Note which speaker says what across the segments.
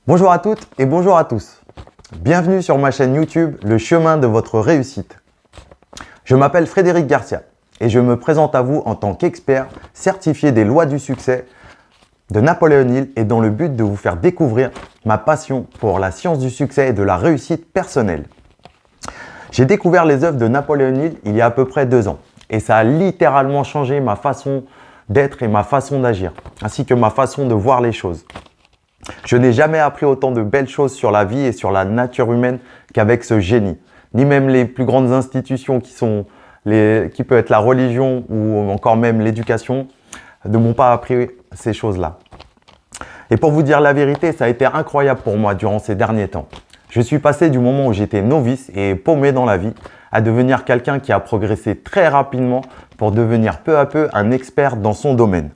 Speaker 1: Bonjour à toutes et bonjour à tous. Bienvenue sur ma chaîne YouTube, Le chemin de votre réussite. Je m'appelle Frédéric Garcia et je me présente à vous en tant qu'expert certifié des lois du succès de Napoléon Hill et dans le but de vous faire découvrir ma passion pour la science du succès et de la réussite personnelle. J'ai découvert les œuvres de Napoléon Hill il y a à peu près 2 ans et ça a littéralement changé ma façon d'être et ma façon d'agir, ainsi que ma façon de voir les choses. Je n'ai jamais appris autant de belles choses sur la vie et sur la nature humaine qu'avec ce génie. Ni même les plus grandes institutions qui peut être la religion ou encore même l'éducation ne m'ont pas appris ces choses-là. Et pour vous dire la vérité, ça a été incroyable pour moi durant ces derniers temps. Je suis passé du moment où j'étais novice et paumé dans la vie à devenir quelqu'un qui a progressé très rapidement pour devenir peu à peu un expert dans son domaine.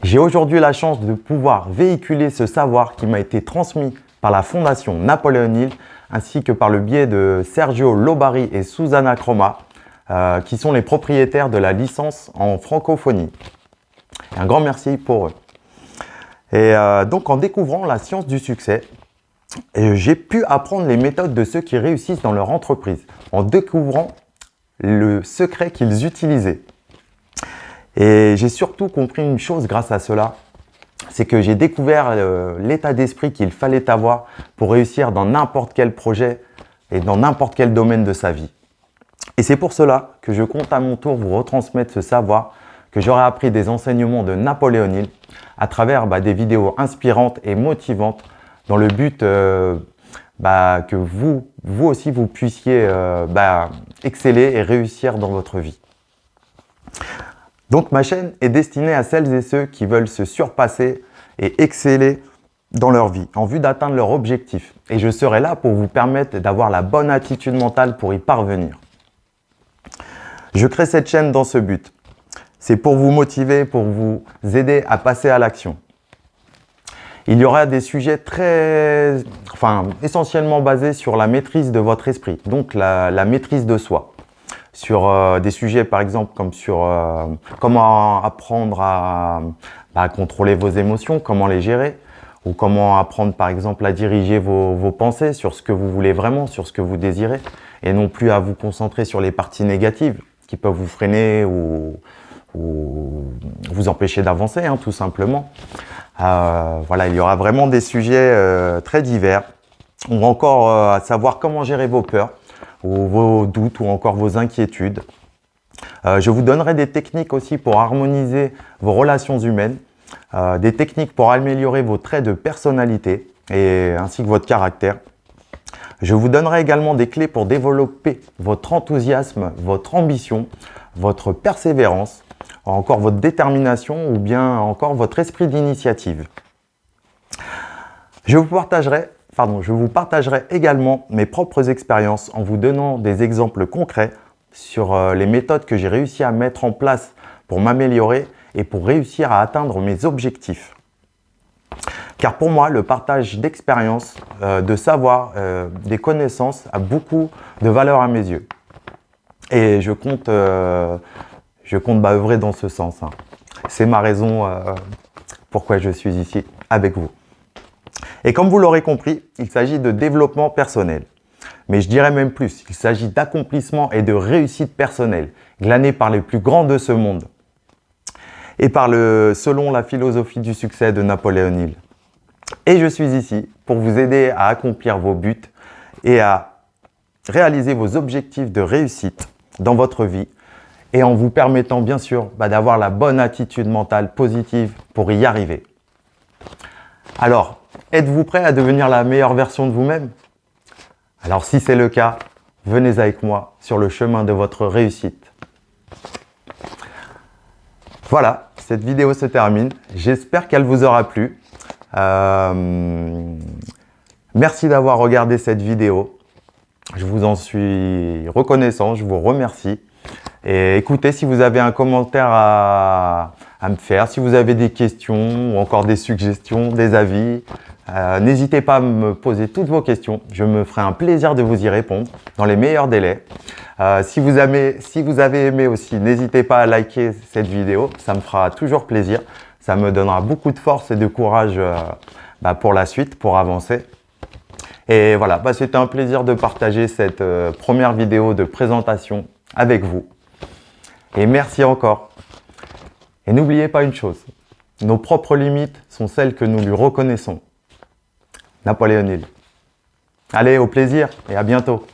Speaker 1: J'ai aujourd'hui la chance de pouvoir véhiculer ce savoir qui m'a été transmis par la fondation Napoléon Hill ainsi que par le biais de Sergio Lobari et Susanna Croma qui sont les propriétaires de la licence en francophonie. Un grand merci pour eux. Et donc en découvrant la science du succès, j'ai pu apprendre les méthodes de ceux qui réussissent dans leur entreprise en découvrant le secret qu'ils utilisaient. Et j'ai surtout compris une chose grâce à cela, c'est que j'ai découvert l'état d'esprit qu'il fallait avoir pour réussir dans n'importe quel projet et dans n'importe quel domaine de sa vie. Et c'est pour cela que je compte à mon tour vous retransmettre ce savoir que j'aurai appris des enseignements de Napoléon Hill à travers des vidéos inspirantes et motivantes dans le but que vous aussi vous puissiez exceller et réussir dans votre vie. Donc ma chaîne est destinée à celles et ceux qui veulent se surpasser et exceller dans leur vie en vue d'atteindre leur objectif. Et je serai là pour vous permettre d'avoir la bonne attitude mentale pour y parvenir. Je crée cette chaîne dans ce but. C'est pour vous motiver, pour vous aider à passer à l'action. Il y aura des sujets essentiellement basés sur la maîtrise de votre esprit, donc la maîtrise de soi. Sur des sujets par exemple comme sur comment apprendre à contrôler vos émotions, comment les gérer, ou comment apprendre par exemple à diriger vos pensées sur ce que vous voulez vraiment, sur ce que vous désirez, et non plus à vous concentrer sur les parties négatives qui peuvent vous freiner ou vous empêcher d'avancer, tout simplement. Il y aura vraiment des sujets très divers, ou encore à savoir comment gérer vos peurs, ou vos doutes ou encore vos inquiétudes. Je vous donnerai des techniques aussi pour harmoniser vos relations humaines, des techniques pour améliorer vos traits de personnalité ainsi que votre caractère. Je vous donnerai également des clés pour développer votre enthousiasme, votre ambition, votre persévérance, encore votre détermination ou bien encore votre esprit d'initiative. Je vous partagerai également mes propres expériences en vous donnant des exemples concrets sur les méthodes que j'ai réussi à mettre en place pour m'améliorer et pour réussir à atteindre mes objectifs. Car pour moi, le partage d'expériences, de savoir, des connaissances a beaucoup de valeur à mes yeux. Et je compte œuvrer dans ce sens. C'est ma raison pourquoi je suis ici avec vous. Et comme vous l'aurez compris, il s'agit de développement personnel. Mais je dirais même plus, il s'agit d'accomplissement et de réussite personnelle, glanée par les plus grands de ce monde. Et selon la philosophie du succès de Napoléon Hill. Et je suis ici pour vous aider à accomplir vos buts et à réaliser vos objectifs de réussite dans votre vie et en vous permettant bien sûr d'avoir la bonne attitude mentale positive pour y arriver. Alors, êtes-vous prêt à devenir la meilleure version de vous-même? Alors si c'est le cas, venez avec moi sur le chemin de votre réussite. Voilà, cette vidéo se termine. J'espère qu'elle vous aura plu. Merci d'avoir regardé cette vidéo. Je vous en suis reconnaissant, je vous remercie. Et écoutez, si vous avez un commentaire à me faire, si vous avez des questions ou encore des suggestions, des avis, n'hésitez pas à me poser toutes vos questions. Je me ferai un plaisir de vous y répondre dans les meilleurs délais. Si vous avez aimé aussi, n'hésitez pas à liker cette vidéo, ça me fera toujours plaisir. Ça me donnera beaucoup de force et de courage pour la suite, pour avancer. Et voilà, c'était un plaisir de partager cette première vidéo de présentation avec vous. Et merci encore. Et n'oubliez pas une chose, nos propres limites sont celles que nous lui reconnaissons. Napoléon Hill. Allez, au plaisir et à bientôt.